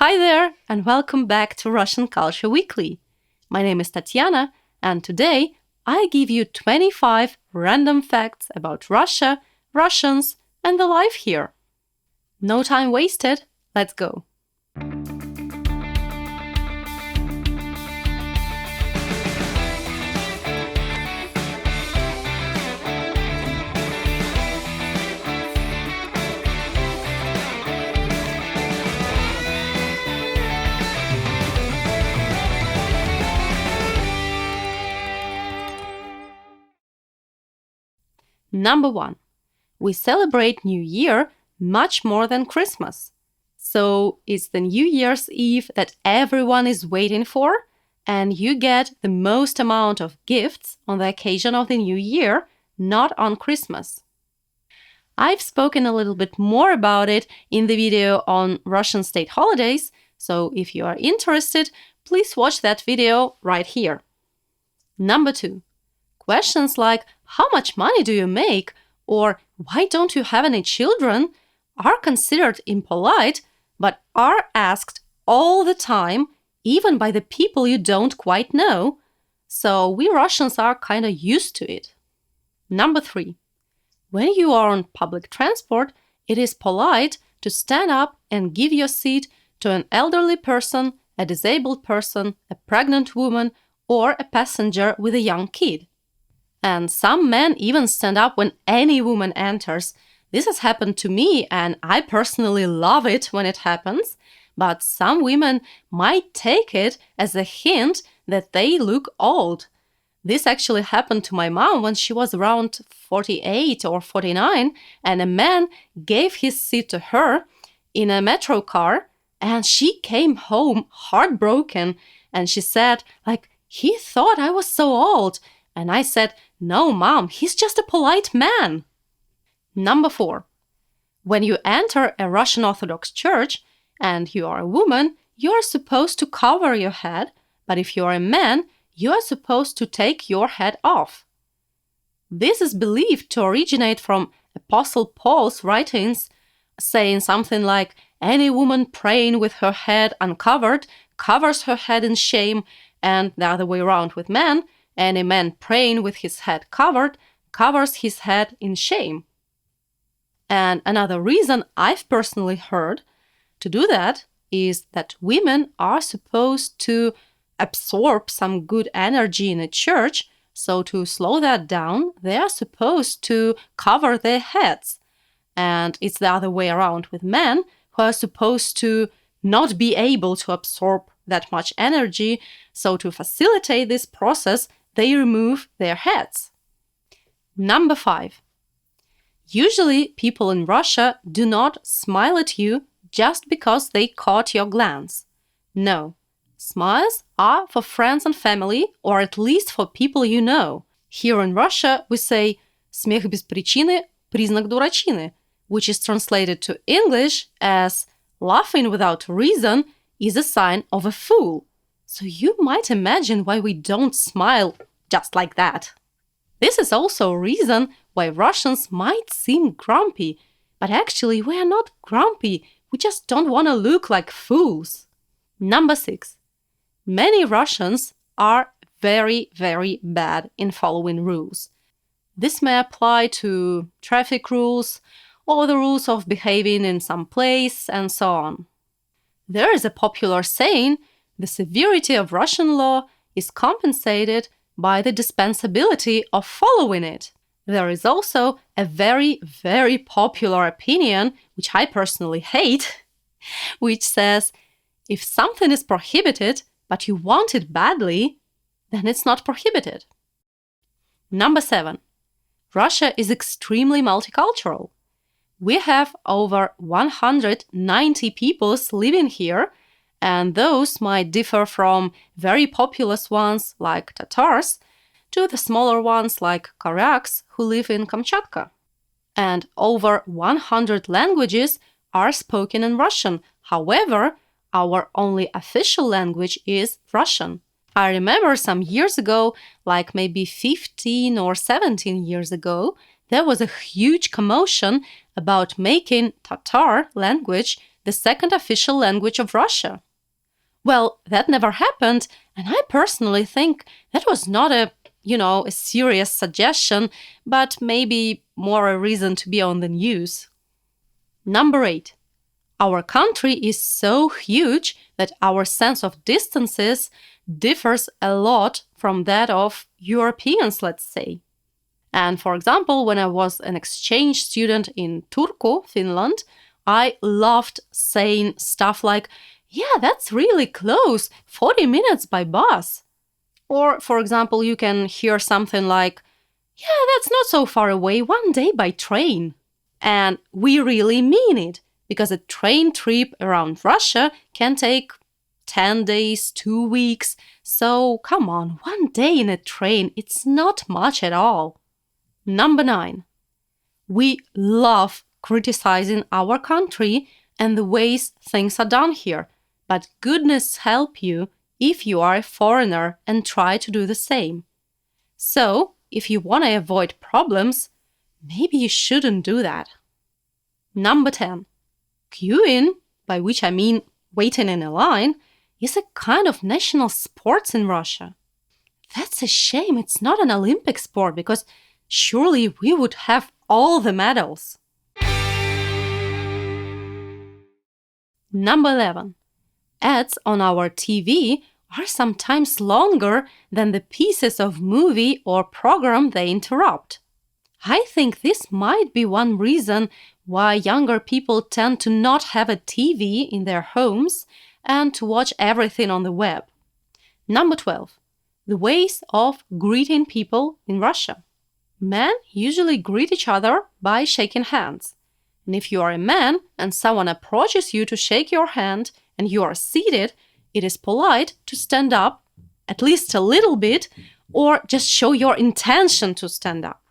Hi there, and welcome back to Russian Culture Weekly. My name is Tatiana, and today I give you 25 random facts about Russia, Russians, and the life here. No time wasted, let's go. Number 1. We celebrate New Year much more than Christmas. So it's the New Year's Eve that everyone is waiting for, and you get the most amount of gifts on the occasion of the New Year, not on Christmas. I've spoken a little bit more about it in the video on Russian state holidays, so if you are interested, please watch that video right here. Number 2. Questions like, how much money do you make? Or why don't you have any children? Are considered impolite, but are asked all the time, even by the people you don't quite know. So we Russians are kind of used to it. Number 3. When you are on public transport, it is polite to stand up and give your seat to an elderly person, a disabled person, a pregnant woman, or a passenger with a young kid. And some men even stand up when any woman enters. This has happened to me, and I personally love it when it happens, but some women might take it as a hint that they look old. This actually happened to my mom when she was around 48 or 49, and a man gave his seat to her in a metro car, and she came home heartbroken, and she said, he thought I was so old. And I said, no, Mom, he's just a polite man. Number 4. When you enter a Russian Orthodox church and you are a woman, you are supposed to cover your head, but if you are a man, you are supposed to take your head off. This is believed to originate from Apostle Paul's writings, saying something like, any woman praying with her head uncovered covers her head in shame, and the other way around with men, any man praying with his head covered covers his head in shame. And another reason I've personally heard to do that is that women are supposed to absorb some good energy in a church, so to slow that down, they are supposed to cover their heads. And it's the other way around with men, who are supposed to not be able to absorb that much energy, so to facilitate this process, they remove their heads. Number 5. Usually, people in Russia do not smile at you just because they caught your glance. No, smiles are for friends and family, or at least for people you know. Here in Russia, we say «смех без причины – признак дурачины», which is translated to English as «laughing without reason is a sign of a fool». So you might imagine why we don't smile just like that. This is also a reason why Russians might seem grumpy, but actually we are not grumpy, we just don't want to look like fools. Number 6. Many Russians are very, very bad in following rules. This may apply to traffic rules or the rules of behaving in some place and so on. There is a popular saying, the severity of Russian law is compensated by the dispensability of following it. There is also a very, very popular opinion, which I personally hate, which says, if something is prohibited, but you want it badly, then it's not prohibited. Number 7. Russia is extremely multicultural. We have over 190 peoples living here, and those might differ from very populous ones like Tatars to the smaller ones like Koryaks who live in Kamchatka. And over 100 languages are spoken in Russian. However, our only official language is Russian. I remember some years ago, like maybe 15 or 17 years ago, there was a huge commotion about making Tatar language the second official language of Russia. Well, that never happened, and I personally think that was not a serious suggestion, but maybe more a reason to be on the news. Number 8. Our country is so huge that our sense of distances differs a lot from that of Europeans, let's say. And for example, when I was an exchange student in Turku, Finland, I loved saying stuff like, "Yeah, that's really close, 40 minutes by bus." Or, for example, you can hear something like, "Yeah, that's not so far away, one day by train." And we really mean it, because a train trip around Russia can take 10 days, 2 weeks. So come on, one day in a train, it's not much at all. Number 9. We love criticizing our country and the ways things are done here. But goodness help you if you are a foreigner and try to do the same. So, if you want to avoid problems, maybe you shouldn't do that. Number 10. Queuing, by which I mean waiting in a line, is a kind of national sport in Russia. That's a shame it's not an Olympic sport, because surely we would have all the medals. Number 11. Ads on our TV are sometimes longer than the pieces of movie or program they interrupt. I think this might be one reason why younger people tend to not have a TV in their homes and to watch everything on the web. Number 12. The ways of greeting people in Russia. Men usually greet each other by shaking hands. And if you are a man and someone approaches you to shake your hand and you are seated, it is polite to stand up, at least a little bit, or just show your intention to stand up.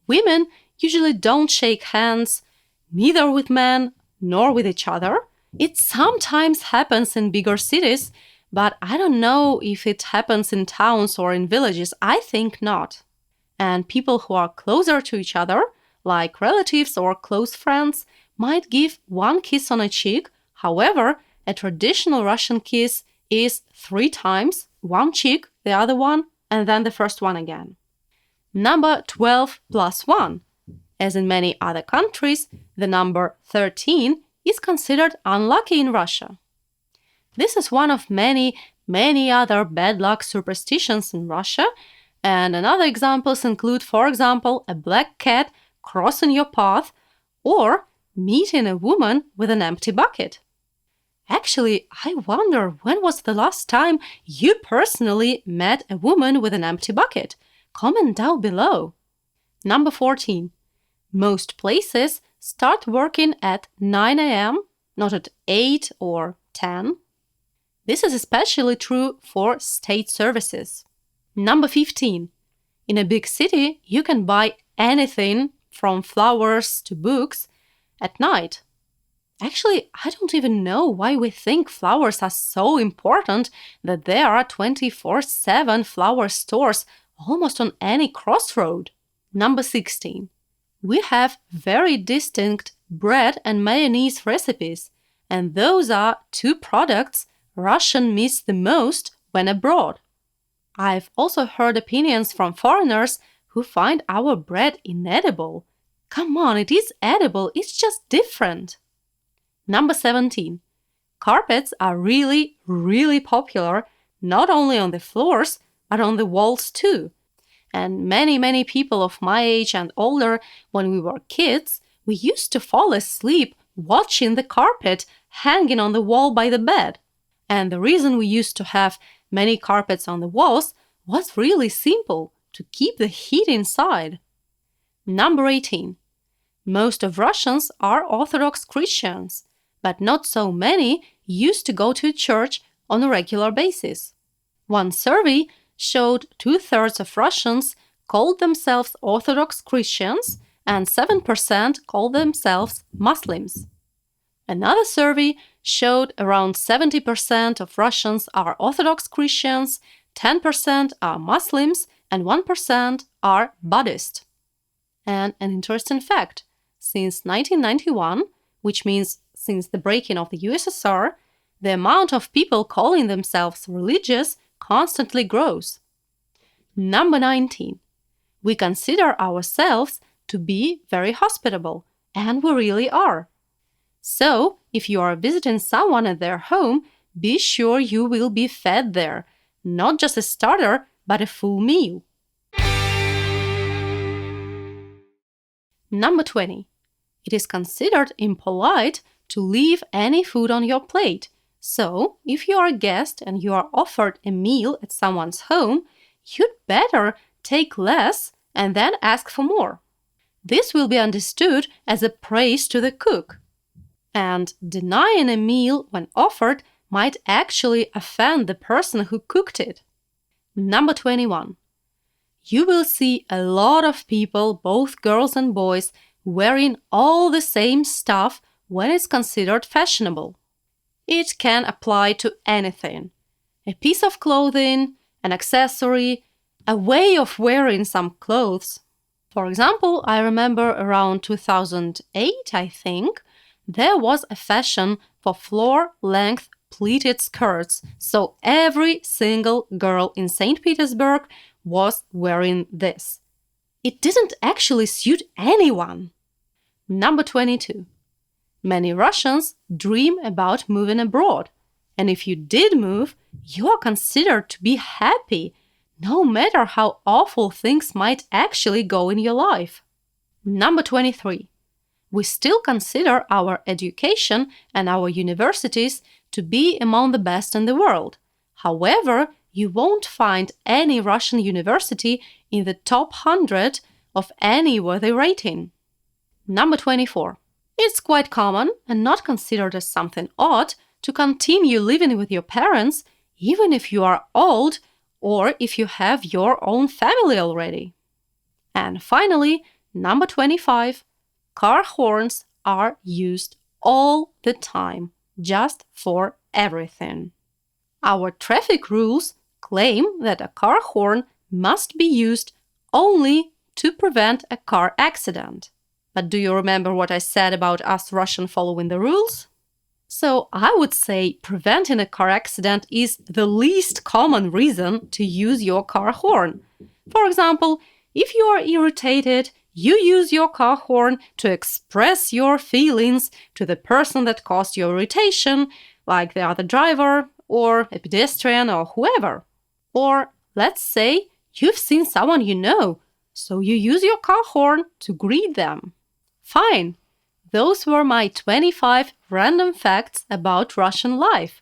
Women usually don't shake hands, neither with men nor with each other. It sometimes happens in bigger cities, but I don't know if it happens in towns or in villages. I think not. And people who are closer to each other, like relatives or close friends, might give one kiss on a cheek. However, a traditional Russian kiss is 3 times, one cheek, the other one, and then the first one again. Number 12 plus 1. As in many other countries, the number 13 is considered unlucky in Russia. This is one of many other bad luck superstitions in Russia, and another examples include, for example, a black cat crossing your path or meeting a woman with an empty bucket. Actually, I wonder when was the last time you personally met a woman with an empty bucket? Comment down below. Number 14. Most places start working at 9 a.m., not at 8 or 10. This is especially true for state services. Number 15. In a big city, you can buy anything from flowers to books at night. Actually, I don't even know why we think flowers are so important that there are 24/7 flower stores almost on any crossroad. Number 16. We have very distinct bread and mayonnaise recipes, and those are 2 products Russians miss the most when abroad. I've also heard opinions from foreigners who find our bread inedible. Come on, it is edible, it's just different. Number 17. Carpets are really popular, not only on the floors, but on the walls too. And many people of my age and older, when we were kids, we used to fall asleep watching the carpet hanging on the wall by the bed. And the reason we used to have many carpets on the walls was really simple, to keep the heat inside. Number 18. Most of Russians are Orthodox Christians, but not so many used to go to church on a regular basis. One survey showed 2/3 of Russians called themselves Orthodox Christians and 7% called themselves Muslims. Another survey showed around 70% of Russians are Orthodox Christians, 10% are Muslims, and 1% are Buddhist. And an interesting fact, since 1991, which means since the breaking of the USSR, the amount of people calling themselves religious constantly grows. Number 19. We consider ourselves to be very hospitable, and we really are. So, if you are visiting someone at their home, be sure you will be fed there, not just a starter, but a full meal. Number 20. It is considered impolite to leave any food on your plate. So, if you are a guest and you are offered a meal at someone's home, you'd better take less and then ask for more. This will be understood as a praise to the cook. And denying a meal when offered might actually offend the person who cooked it. Number 21. You will see a lot of people, both girls and boys, wearing all the same stuff when it's considered fashionable. It can apply to anything. A piece of clothing, an accessory, a way of wearing some clothes. For example, I remember around 2008, I think, there was a fashion for floor-length pleated skirts, so every single girl in St. Petersburg was wearing this. It didn't actually suit anyone. Number 22. Many Russians dream about moving abroad, and if you did move, you are considered to be happy, no matter how awful things might actually go in your life. Number 23. We still consider our education and our universities to be among the best in the world. However, you won't find any Russian university in the top 100 of any worthy rating. Number 24. It's quite common and not considered as something odd to continue living with your parents even if you are old or if you have your own family already. And finally, number 25. Car horns are used all the time, just for everything. Our traffic rules claim that a car horn must be used only to prevent a car accident. But do you remember what I said about us Russians following the rules? So I would say preventing a car accident is the least common reason to use your car horn. For example, if you are irritated, you use your car horn to express your feelings to the person that caused your irritation, like the other driver or a pedestrian or whoever. Or let's say you've seen someone you know, so you use your car horn to greet them. Fine. Those were my 25 random facts about Russian life.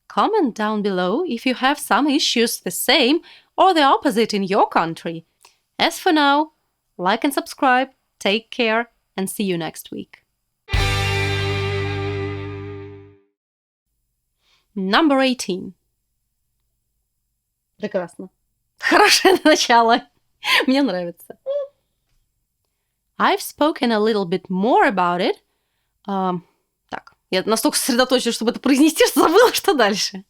Comment down below if you have some issues the same or the opposite in your country. As for now, like and subscribe, take care, and see you next week. Number 18. Прекрасно. Хорошее начало. Мне нравится. I've spoken a little bit more about it. Так, я настолько сосредоточилась, чтобы это произнести, что забыла, что дальше.